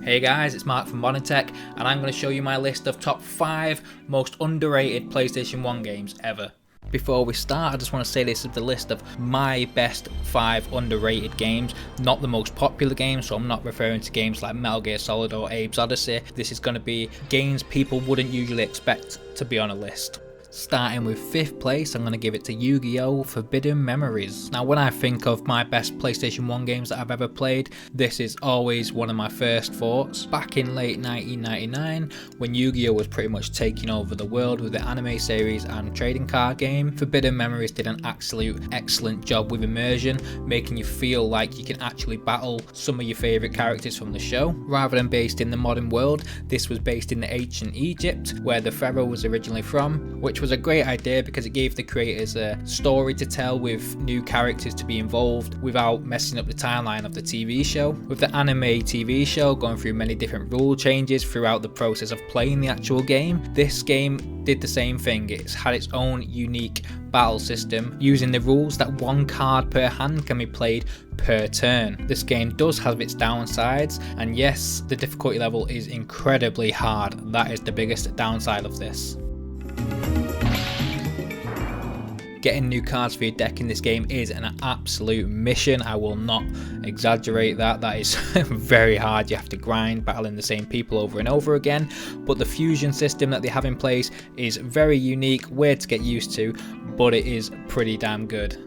Hey guys, it's Mark from Modern Tech, and I'm going to show you my list of top 5 most underrated PlayStation 1 games ever. Before we start, I just want to say this is the list of my best 5 underrated games, not the most popular games, so I'm not referring to games like Metal Gear Solid or Abe's Odyssey. This is going to be games people wouldn't usually expect to be on a list. Starting with 5th place, I'm going to give it to Yu-Gi-Oh! Forbidden Memories. Now when I think of my best PlayStation 1 games that I've ever played, this is always one of my first thoughts. Back in late 1999, when Yu-Gi-Oh! Was pretty much taking over the world with the anime series and trading card game, Forbidden Memories did an absolute excellent job with immersion, making you feel like you can actually battle some of your favourite characters from the show. Rather than based in the modern world, this was based in the ancient Egypt, where the pharaoh was originally from, which was a great idea because it gave the creators a story to tell with new characters to be involved without messing up the timeline of the TV show. With the anime TV show going through many different rule changes throughout the process of playing the actual game, this game did the same thing. It's had its own unique battle system using the rules that one card per hand can be played per turn. This game does have its downsides, and yes, the difficulty level is incredibly hard. That is the biggest downside of this. Getting new cards for your deck in this game is an absolute mission. I will not exaggerate that. That is very hard. You have to grind, battling the same people over and over again. But the fusion system that they have in place is very unique, weird to get used to, but it is pretty damn good.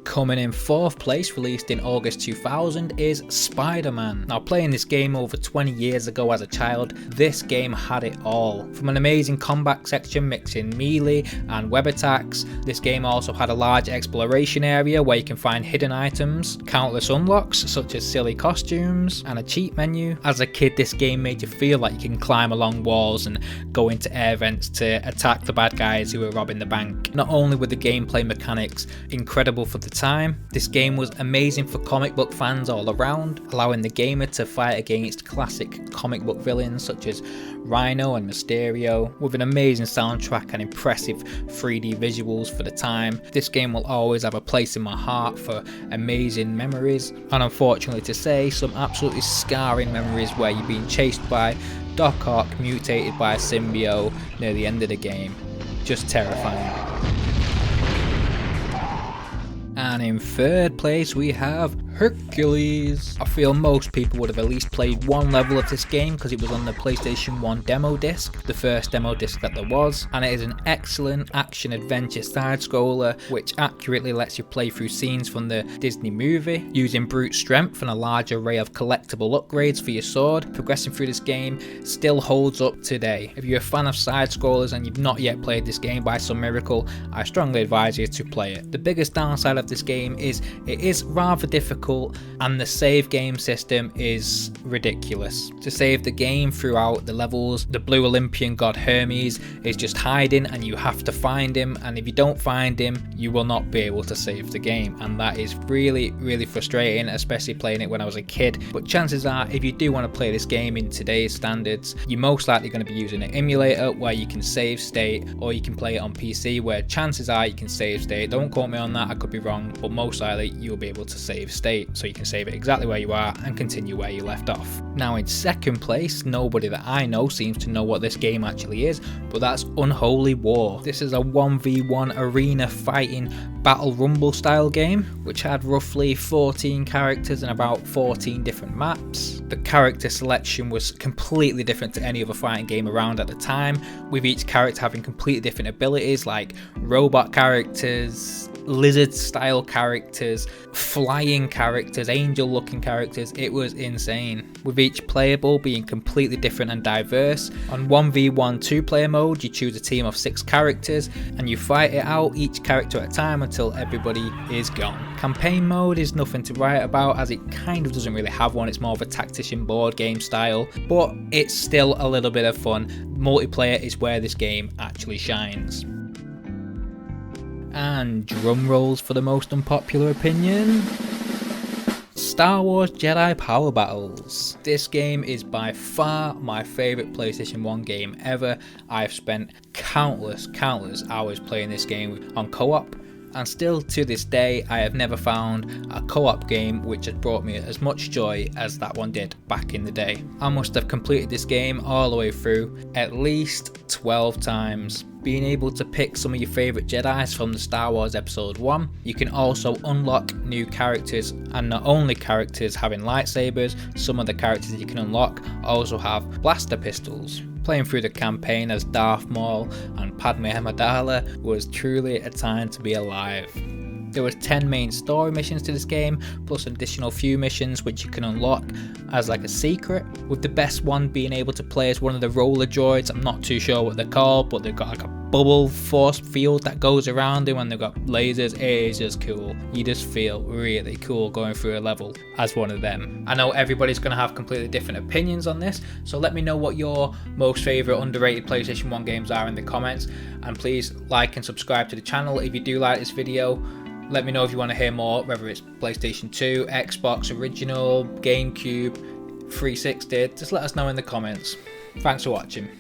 Coming in 4th place, released in August 2000, is SpiderMan. Now playing this game over 20 years ago as a child, this game had it all. From an amazing combat section mixing melee and web attacks, this game also had a large exploration area where you can find hidden items, countless unlocks such as silly costumes, and a cheat menu. As a kid, this game made you feel like you can climb along walls and go into air vents to attack the bad guys who were robbing the bank. Not only were the gameplay mechanics incredible for the time, this game was amazing for comic book fans all around, allowing the gamer to fight against classic comic book villains such as Rhino and Mysterio. With an amazing soundtrack and impressive 3D visuals for the time, this game will always have a place in my heart for amazing memories, and unfortunately to say, some absolutely scarring memories where you're being chased by Doc Ock mutated by a symbiote near the end of the game. Just terrifying. And in 3rd place we have Hercules. I feel most people would have at least played one level of this game because it was on the PlayStation 1 demo disc, the first demo disc that there was, and it is an excellent action adventure side scroller which accurately lets you play through scenes from the Disney movie, using brute strength and a large array of collectible upgrades for your sword. Progressing through this game still holds up today. If you're a fan of side scrollers and you've not yet played this game by some miracle, I strongly advise you to play it. The biggest downside of this game is it is rather difficult, and the save game system is ridiculous. To save the game throughout the levels, the blue Olympian god Hermes is just hiding and you have to find him, and if you don't find him you will not be able to save the game, and that is really frustrating, especially playing it when I was a kid. But chances are, if you do want to play this game in today's standards, you're most likely going to be using an emulator where you can save state, or you can play it on PC where chances are you can save state. Don't quote me on that, I could be wrong, but most likely you'll be able to save state, so you can save it exactly where you are and continue where you left off. Now in 2nd place, nobody that I know seems to know what this game actually is, but that's Unholy War. This is a 1v1 arena fighting battle rumble style game which had roughly 14 characters and about 14 different maps. The character selection was completely different to any other fighting game around at the time, with each character having completely different abilities like robot characters, lizard style characters, flying characters, angel looking characters. It was insane, with each playable being completely different and diverse. On 1v1 2-player mode, you choose a team of 6 characters and you fight it out, each character at a time, until everybody is gone. Campaign mode is nothing to write about as it kind of doesn't really have one, it's more of a tactician board game style, but it's still a little bit of fun. Multiplayer is where this game actually shines. And drum rolls for the most unpopular opinion: Star Wars Jedi Power Battles. This game is by far my favourite PlayStation 1 game ever. I've spent countless hours playing this game on co-op, and still to this day I have never found a co-op game which has brought me as much joy as that one did back in the day. I must have completed this game all the way through at least 12 times. Being able to pick some of your favourite Jedis from the Star Wars Episode 1. You can also unlock new characters, and not only characters having lightsabers, some of the characters that you can unlock also have blaster pistols. Playing through the campaign as Darth Maul and Padme Amidala was truly a time to be alive. There was 10 main story missions to this game, plus an additional few missions which you can unlock as like a secret, with the best one being able to play as one of the roller droids. I'm not too sure what they're called, but they've got like a bubble force field that goes around them and they've got lasers. It is just cool. You just feel really cool going through a level as one of them. I know everybody's going to have completely different opinions on this, so let me know what your most favourite underrated PlayStation 1 games are in the comments, and please like and subscribe to the channel if you do like this video. Let me know if you want to hear more, whether it's PlayStation 2, Xbox Original, GameCube, 360, just let us know in the comments. Thanks for watching.